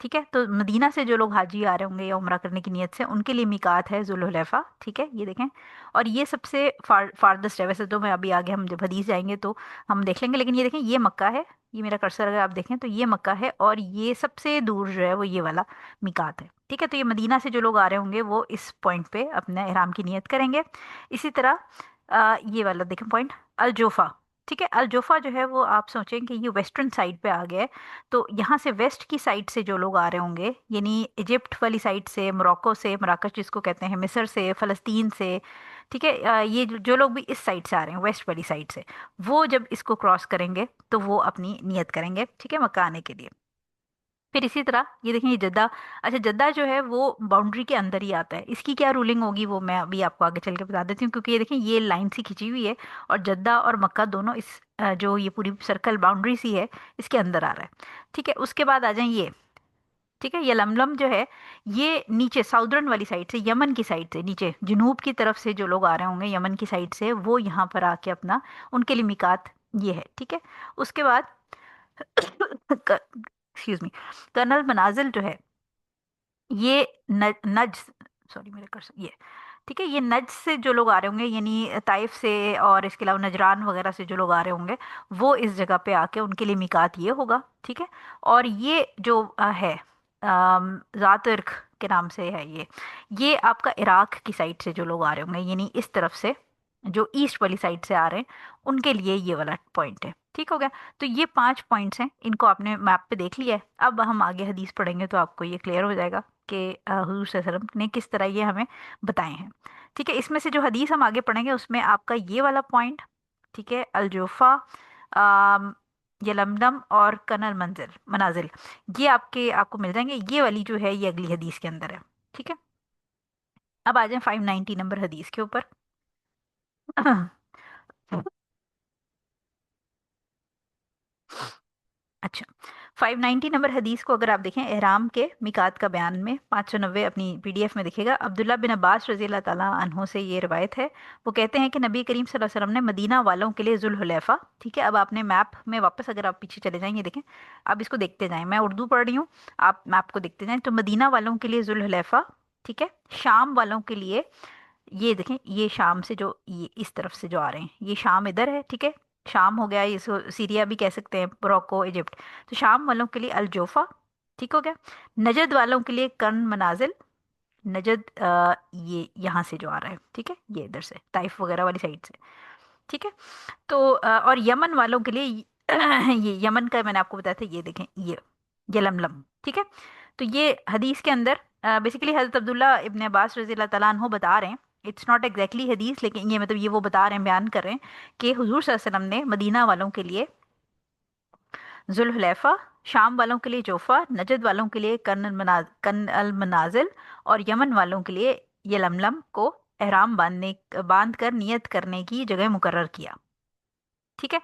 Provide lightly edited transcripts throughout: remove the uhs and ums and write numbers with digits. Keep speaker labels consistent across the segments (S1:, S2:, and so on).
S1: ٹھیک ہے، تو مدینہ سے جو لوگ حاجی آ رہے ہوں گے یا عمرہ کرنے کی نیت سے، ان کے لیے میقات ہے ذوالحلیفہ. ٹھیک ہے، یہ دیکھیں. اور یہ سب سے فاردسٹ ہے. ویسے تو میں ابھی آگے ہم جب حدیث جائیں گے تو ہم دیکھ لیں گے، لیکن یہ دیکھیں یہ مکہ ہے. یہ میرا کرسر اگر آپ دیکھیں تو یہ مکہ ہے، اور یہ سب سے دور جو ہے وہ یہ والا میقات ہے. ٹھیک ہے، تو یہ مدینہ سے جو لوگ آ رہے ہوں گے وہ اس پوائنٹ پہ اپنا احرام کی نیت کریں گے. اسی طرح یہ والا دیکھیں پوائنٹ، الجوفا. ٹھیک ہے، الجوفا جو ہے وہ آپ سوچیں کہ یہ ویسٹرن سائڈ پہ آ گیا ہے. تو یہاں سے ویسٹ کی سائڈ سے جو لوگ آ رہے ہوں گے، یعنی ایجپٹ والی سائڈ سے، موراکو سے، مراکش جس کو کہتے ہیں، مصر سے، فلسطین سے. ٹھیک ہے، یہ جو لوگ بھی اس سائڈ سے آ رہے ہیں، ویسٹ والی سائڈ سے، وہ جب اس کو کراس کریں گے تو وہ اپنی نیت کریں گے. ٹھیک ہے، مکہ آنے کے لیے. پھر اسی طرح یہ دیکھیں یہ جدہ. اچھا، جدہ جو ہے وہ باؤنڈری کے اندر ہی آتا ہے. اس کی کیا رولنگ ہوگی وہ میں ابھی آپ کو آگے چل کے بتا دیتی ہوں، کیونکہ یہ دیکھیں یہ لائن سی کھینچی ہوئی ہے، اور جدہ اور مکہ دونوں اس جو یہ پوری سرکل باؤنڈری سی ہے اس کے اندر آ رہا ہے. ٹھیک ہے، اس کے بعد آ جائیں یہ. ٹھیک ہے، یہ لملم جو ہے یہ نیچے ساؤدرن والی سائڈ سے، یمن کی سائڈ سے، نیچے جنوب کی طرف سے جو لوگ آ رہے ہوں گے یمن کی سائڈ سے، وہ یہاں پر آ کے اپنا ان کے لیے میقات یہ ہے. ٹھیک ہے، اس کے بعد ایکسکیوز می، کرنل منازل جو ہے یہ نج سوری میرے یہ. ٹھیک ہے، یہ نج سے جو لوگ آ رہے ہوں گے، یعنی طائف سے اور اس کے علاوہ نجران وغیرہ سے جو لوگ آ رہے ہوں گے، وہ اس جگہ پہ آ کے ان کے لیے میقات یہ ہوگا. ٹھیک ہے، اور یہ جو ہے ذات ارق کے نام سے ہے، یہ آپ کا عراق کی سائڈ سے جو لوگ آ رہے ہوں گے، یعنی اس طرف سے جو ایسٹ والی سائڈ سے آ رہے ہیں، ان کے لیے یہ والا پوائنٹ ہے. ٹھیک ہو گیا. تو یہ 5 پوائنٹس ہیں، ان کو آپ نے میپ پہ دیکھ لیا ہے. اب ہم آگے حدیث پڑھیں گے تو آپ کو یہ کلیئر ہو جائے گا کہ حضور صلی اللہ علیہ وسلم نے کس طرح یہ ہمیں بتائے ہیں. ٹھیک ہے، اس میں سے جو حدیث ہم آگے پڑھیں گے اس میں آپ کا یہ والا پوائنٹ، ٹھیک ہے، الجوفا، یلملم اور کنل منازل، یہ آپ کو مل جائیں گے. یہ والی جو ہے یہ اگلی حدیث کے اندر ہے. ٹھیک ہے، اب آ جائیں 590 نمبر حدیث کے اوپر. اچھا، 590 نمبر حدیث کو اگر آپ دیکھیں، احرام کے میقات کا بیان میں 590 اپنی پی ڈی ایف میں دیکھے گا. عبداللہ بن عباس رضی اللہ تعالیٰ عنہ سے یہ روایت ہے. وہ کہتے ہیں کہ نبی کریم صلی اللہ علیہ وسلم نے مدینہ والوں کے لیے ذوالحلیفہ. ٹھیک ہے، اب آپ نے میپ میں واپس اگر آپ پیچھے چلے جائیں، یہ دیکھیں، اب اس کو دیکھتے جائیں. میں اردو پڑھ رہی ہوں، آپ میپ کو دیکھتے جائیں. تو مدینہ والوں کے لیے ذوالحلیفہ. ٹھیک ہے، شام والوں کے لیے یہ دیکھیں، یہ شام سے جو یہ اس طرف سے جو آ رہے ہیں، یہ شام ادھر ہے. ٹھیک ہے، شام ہو گیا، اس کو سیریا بھی کہہ سکتے ہیں، موروکو، ایجپٹ. تو شام والوں کے لیے الجوفا. ٹھیک ہو گیا. نجد والوں کے لیے کرن منازل. نجد یہ یہاں سے جو آ رہا ہے، ٹھیک ہے، یہ ادھر سے طائف وغیرہ والی سائڈ سے. ٹھیک ہے، تو اور یمن والوں کے لیے یہ یمن کا میں نے آپ کو بتایا تھا، یہ دیکھیں یہ لملم. ٹھیک ہے، تو یہ حدیث کے اندر بیسیکلی حضرت عبداللہ ابن عباس رضی اللہ تعالیٰ عنہ بتا رہے ہیں. اٹس ناٹ ایگزیکٹلی حدیث، لیکن یہ مطلب یہ وہ بتا رہے ہیں، بیان کر رہے ہیں کہ حضور صلی اللہ علیہ وسلم نے مدینہ والوں کے لیے ذوالحلیفہ، شام والوں کے لیے جوفا، نجد والوں کے لیے کن المنازل، اور یمن والوں کے لیے یلملم کو احرام باندھ کر نیت کرنے کی جگہ مقرر کیا. ٹھیک ہے،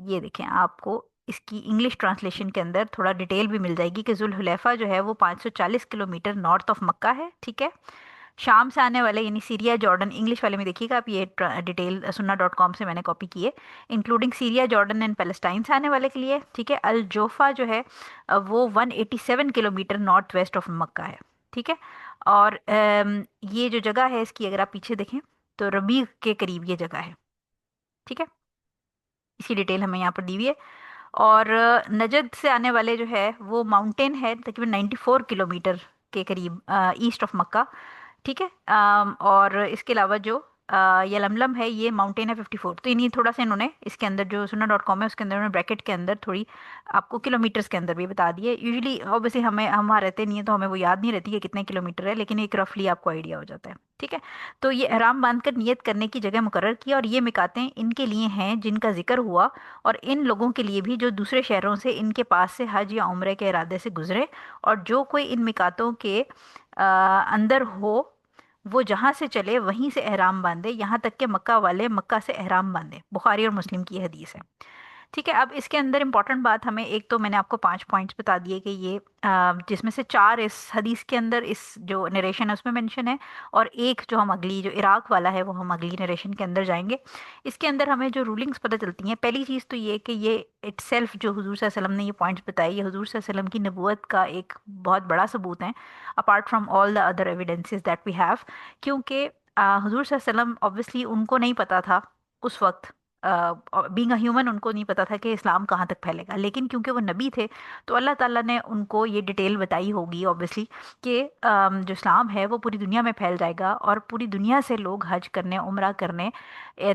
S1: یہ دیکھیں، آپ کو اس کی انگلش ٹرانسلیشن کے اندر تھوڑا ڈیٹیل بھی مل جائے گی کہ ذوالحلیفہ جو ہے وہ 540 کلومیٹر نارتھ آف مکہ ہے. ٹھیک ہے، شام سے آنے والے یعنی سیریا، جارڈن، انگلش والے میں دیکھیے گا آپ، یہ ڈیٹیل سننا.com سے میں نے کاپی کی ہے، including Syria, Jordan and Palestine سے آنے والے کے لیے. ٹھیک ہے، الجوفا جو ہے وہ 187 کلومیٹر نارتھ ویسٹ آف مکہ ہے. ٹھیک ہے، اور یہ جو جگہ ہے اس کی اگر آپ پیچھے دیکھیں تو ربیع کے قریب یہ جگہ ہے. ٹھیک ہے، اس کی ڈیٹیل ہمیں یہاں پر دی ہوئی ہے. اور نجد سے آنے والے جو ہے وہ ماؤنٹین ہے تقریباً 94 کلومیٹر کے قریب ایسٹ آف مکہ. ٹھیک ہے، اور اس کے علاوہ جو یلملم ہے یہ ماؤنٹین ہے 54. تو انہیں تھوڑا سا انہوں نے اس کے اندر جو سننا.com ہے اس کے اندر انہوں نے بریکٹ کے اندر تھوڑی آپ کو کلومیٹرز کے اندر بھی بتا دیے. یوزلی اوبیسلی ہم وہاں رہتے نہیں ہیں تو ہمیں وہ یاد نہیں رہتی کہ کتنے کلومیٹر ہے، لیکن ایک رفلی آپ کو آئیڈیا ہو جاتا ہے. ٹھیک ہے، تو یہ احرام باندھ کر نیت کرنے کی جگہ مقرر کی، اور یہ میقاتیں ان کے لیے ہیں جن کا ذکر ہوا، اور ان لوگوں کے لیے بھی جو دوسرے شہروں سے ان کے پاس سے حج یا عمرے کے ارادے سے گزرے، اور جو کوئی ان میقاتوں کے اندر ہو وہ جہاں سے چلے وہیں سے احرام باندھے، یہاں تک کہ مکہ والے مکہ سے احرام باندھے. بخاری اور مسلم کی یہ حدیث ہے. ٹھیک ہے، اب اس کے اندر امپورٹنٹ بات ہمیں، ایک تو میں نے آپ کو 5 پوائنٹس بتا دیے کہ یہ جس میں سے 4 اس حدیث کے اندر اس جو نریشن ہے اس میں مینشن ہے، اور ایک جو ہم اگلی جو عراق والا ہے وہ ہم اگلی نریشن کے اندر جائیں گے۔ اس کے اندر ہمیں جو رولنگس پتہ چلتی ہیں، پہلی چیز تو یہ کہ یہ اٹ سیلف جو حضور صلی اللہ علیہ وسلم نے یہ پوائنٹس بتائی، یہ حضور صلی اللہ علیہ وسلم کی نبوت کا ایک بہت بڑا ثبوت ہے، apart from all the other evidences that we have, کیونکہ حضور صلی اللہ علیہ وسلم اوبویسلی ان کو نہیں پتا تھا اس وقت، بینگ اے ہیومن ان کو نہیں پتا تھا کہ اسلام کہاں تک پھیلے گا، لیکن کیونکہ وہ نبی تھے تو اللہ تعالیٰ نے ان کو یہ ڈیٹیل بتائی ہوگی اوبویسلی کہ جو اسلام ہے وہ پوری دنیا میں پھیل جائے گا، اور پوری دنیا سے لوگ حج کرنے، عمرہ کرنے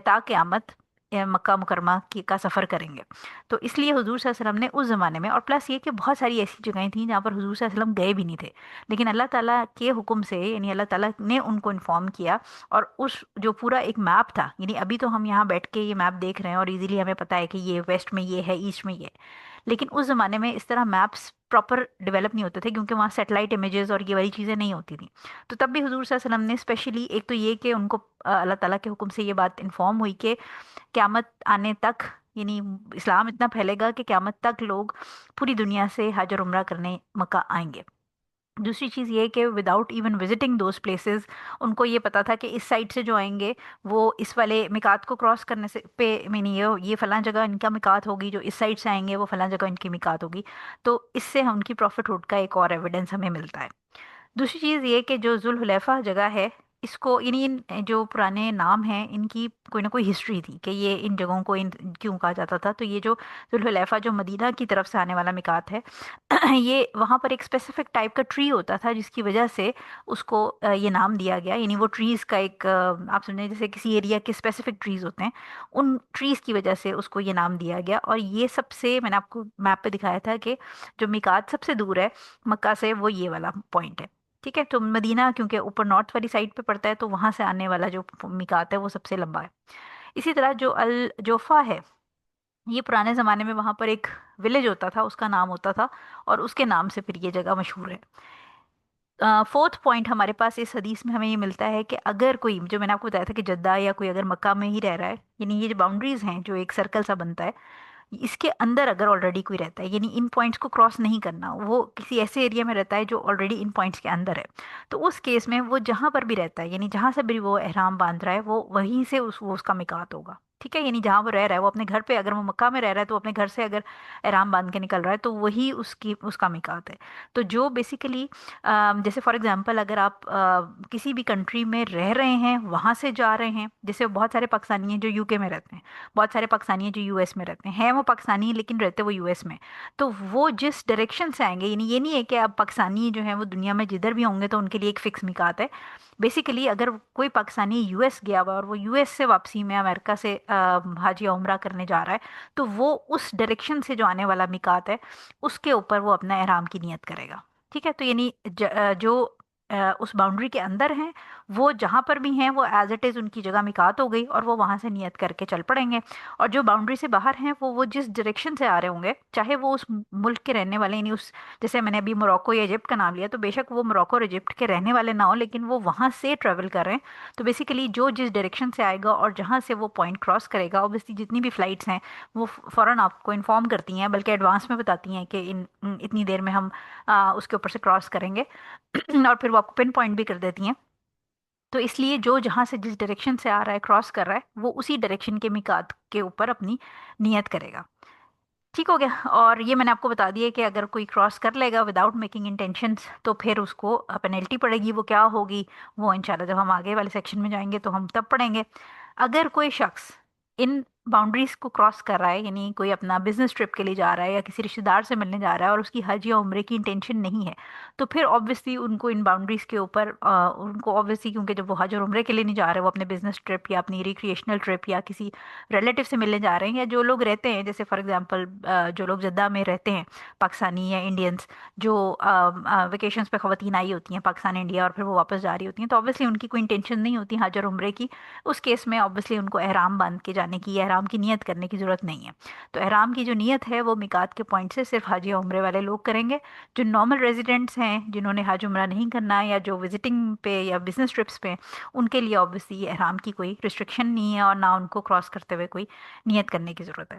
S1: تا قیامت مکہ مکرمہ کا سفر کریں گے۔ تو اس لیے حضور صلی اللہ علیہ وسلم نے اس زمانے میں، اور پلس یہ کہ بہت ساری ایسی جگہیں تھیں جہاں پر حضور صلی اللہ علیہ وسلم گئے بھی نہیں تھے، لیکن اللہ تعالیٰ کے حکم سے، یعنی اللہ تعالیٰ نے ان کو انفارم کیا، اور اس جو پورا ایک میپ تھا، یعنی ابھی تو ہم یہاں بیٹھ کے یہ میپ دیکھ رہے ہیں اور ایزیلی ہمیں پتہ ہے کہ یہ ویسٹ میں یہ ہے، ایسٹ میں یہ ہے، لیکن اس زمانے میں اس طرح میپس پراپر ڈیولپ نہیں ہوتے تھے، کیونکہ وہاں سیٹلائٹ امیجز اور یہ والی چیزیں نہیں ہوتی تھیں۔ تو تب بھی حضور صلی اللہ علیہ وسلم نے اسپیشلی، ایک تو یہ کہ ان کو اللہ تعالیٰ کے حکم سے یہ بات انفارم ہوئی کہ قیامت آنے تک، یعنی اسلام اتنا پھیلے گا کہ قیامت تک لوگ پوری دنیا سے حج اور عمرہ کرنے مکہ آئیں گے۔ دوسری چیز یہ کہ without even visiting those places, ان کو یہ پتا تھا کہ اس سائڈ سے جو آئیں گے وہ اس والے میقات کو کراس کرنے سے پہ، مینی یہ فلاں جگہ ان کا میقات ہوگی، جو اس سائڈ سے آئیں گے وہ فلاں جگہ ان کی میقات ہوگی، تو اس سے ان کی پروفٹ ہوڈ کا ایک اور ایویڈنس ہمیں ملتا ہے۔ دوسری چیز یہ کہ جو ذوالحلیفہ جگہ ہے، اس کو، یعنی ان جو پرانے نام ہیں ان کی کوئی نہ کوئی ہسٹری تھی کہ یہ ان جگہوں کو ان کیوں کہا جاتا تھا۔ تو یہ جو ذوالحلیفہ جو مدینہ کی طرف سے آنے والا میقات ہے، یہ وہاں پر ایک اسپیسیفک ٹائپ کا ٹری ہوتا تھا جس کی وجہ سے اس کو یہ نام دیا گیا، یعنی وہ ٹریز کا ایک آپ سمجھیں جیسے کسی ایریا کے اسپیسیفک ٹریز ہوتے ہیں، ان ٹریز کی وجہ سے اس کو یہ نام دیا گیا۔ اور یہ سب سے، میں نے آپ کو میپ پہ دکھایا تھا کہ جو میقات سب سے دور ہے مکہ سے وہ یہ والا پوائنٹ ہے، ٹھیک ہے۔ تو مدینہ کیونکہ اوپر نارتھ والی سائڈ پہ پڑتا ہے، تو وہاں سے آنے والا جو میقات ہے وہ سب سے لمبا ہے۔ اسی طرح جو الجوفا ہے، یہ پرانے زمانے میں وہاں پر ایک ولیج ہوتا تھا، اس کا نام ہوتا تھا، اور اس کے نام سے پھر یہ جگہ مشہور ہے۔ فورتھ پوائنٹ ہمارے پاس اس حدیث میں ہمیں یہ ملتا ہے کہ اگر کوئی، جو میں نے آپ کو بتایا تھا کہ جدہ یا کوئی اگر مکہ میں ہی رہ رہا ہے، یعنی یہ جو باؤنڈریز ہیں جو ایک سرکل سا بنتا ہے، اس کے اندر اگر آلریڈی کوئی رہتا ہے، یعنی ان پوائنٹس کو کراس نہیں کرنا، وہ کسی ایسے ایریا میں رہتا ہے جو آلریڈی ان پوائنٹس کے اندر ہے، تو اس کیس میں وہ جہاں پر بھی رہتا ہے، یعنی جہاں سے بھی وہ احرام باندھ رہا ہے، وہ وہیں سے وہ اس کا میقات ہوگا، ٹھیک ہے۔ یعنی جہاں وہ رہ رہا ہے، وہ اپنے گھر پہ، اگر وہ مکہ میں رہ رہا ہے تو اپنے گھر سے اگر احرام باندھ کے نکل رہا ہے تو وہی اس کا میقات ہے۔ تو جو بیسیکلی جیسے فار ایگزامپل اگر آپ کسی بھی کنٹری میں رہ رہے ہیں، وہاں سے جا رہے ہیں، جیسے بہت سارے پاکستانی ہیں جو یو کے میں رہتے ہیں، بہت سارے پاکستانی ہیں جو یو ایس میں رہتے ہیں وہ پاکستانی ہیں لیکن رہتے وہ یو ایس میں، تو وہ جس ڈائریکشن سے آئیں گے، یعنی یہ نہیں ہے کہ اب پاکستانی جو ہیں وہ دنیا میں جدھر بھی ہوں گے تو ان کے لیے ایک فکس میقات ہے۔ بیسیکلی اگر کوئی پاکستانی یو ایس گیا ہوا اور وہ یو ایس سے واپسی میں امریکہ سے حج یا عمرہ کرنے جا رہا ہے، تو وہ اس ڈائریکشن سے جو آنے والا میقات ہے اس کے اوپر وہ اپنا احرام کی نیت کرے گا، ٹھیک ہے۔ تو یعنی جو اس باؤنڈری کے اندر ہیں، وہ جہاں پر بھی ہیں وہ ایز اٹ از ان کی جگہ میقات ہو گئی، اور وہ وہاں سے نیت کر کے چل پڑیں گے۔ اور جو باؤنڈری سے باہر ہیں، وہ جس ڈائریکشن سے آ رہے ہوں گے، چاہے وہ اس ملک کے رہنے والے، یعنی اس، جیسے میں نے ابھی موروکو یا ایجپٹ کا نام لیا، تو بے شک وہ موروکو اور ایجپٹ کے رہنے والے نہ ہوں، لیکن وہ وہاں سے ٹریول کر رہے ہیں، تو بیسیکلی جو جس ڈائریکشن سے آئے گا اور جہاں سے وہ پوائنٹ کراس کرے گا، اوبیسلی جتنی بھی فلائٹس ہیں وہ فوراً آپ کو انفارم کرتی ہیں، بلکہ ایڈوانس میں بتاتی ہیں کہ اتنی دیر میں ہم اس کے اوپر سے کراس کریں گے، اور پھر وہ آپ کو پن پوائنٹ بھی کر دیتی ہیں۔ تو اس لیے جو جہاں سے جس ڈائریکشن سے آ رہا ہے، کراس کر رہا ہے، وہ اسی ڈائریکشن کے میقات کے اوپر اپنی نیت کرے گا، ٹھیک ہو گیا۔ اور یہ میں نے آپ کو بتا دیا کہ اگر کوئی کراس کر لے گا وداؤٹ میکنگ انٹینشنس تو پھر اس کو پینلٹی پڑے گی، وہ کیا ہوگی وہ انشاءاللہ جب ہم آگے والے سیکشن میں جائیں گے تو ہم تب پڑھیں گے۔ اگر کوئی شخص ان باؤنڈریز کو کراس کر رہا ہے، یعنی کوئی اپنا بزنس ٹرپ کے لیے جا رہا ہے یا کسی رشتہ دار سے ملنے جا رہا ہے اور اس کی حج یا عمرے کی انٹینشن نہیں ہے، تو پھر آبویسلی ان کو ان باؤنڈریز کے اوپر ان کو آبویسلی، کیونکہ جب وہ حج اور عمرے کے لیے نہیں جا رہے، وہ اپنے بزنس ٹرپ یا اپنی ریکریشنل ٹرپ یا کسی ریلیٹیو سے ملنے جا رہے ہیں، یا جو لوگ رہتے ہیں، جیسے فار ایگزامپل جو لوگ جدہ میں رہتے ہیں، پاکستانی یا انڈینس جو ویکیشنز پہ خواتین آئی ہوتی ہیں پاکستان انڈیا اور پھر وہ واپس جا رہی ہوتی ہیں، تو آبویسلی ان کی کوئی انٹینشن نہیں ہوتی حج اور عمرے کی، اس کیس میں آبویسلی ان کو احرام باندھ کے جانے کی یا احرام کی نیت کرنے کی ضرورت نہیں ہے۔ تو احرام کی جو نیت ہے وہ میقات کے پوائنٹ سے صرف حج یا عمرے والے لوگ کریں گے۔ جو نارمل ریزیڈنٹس ہیں جنہوں نے حج عمرہ نہیں کرنا، یا جو وزٹنگ پہ یا بزنس ٹرپس پہ، ان کے لیے آبویسلی احرام کی کوئی ریسٹرکشن نہیں ہے، اور نہ ان کو کراس کرتے ہوئے کوئی نیت کرنے کی ضرورت ہے۔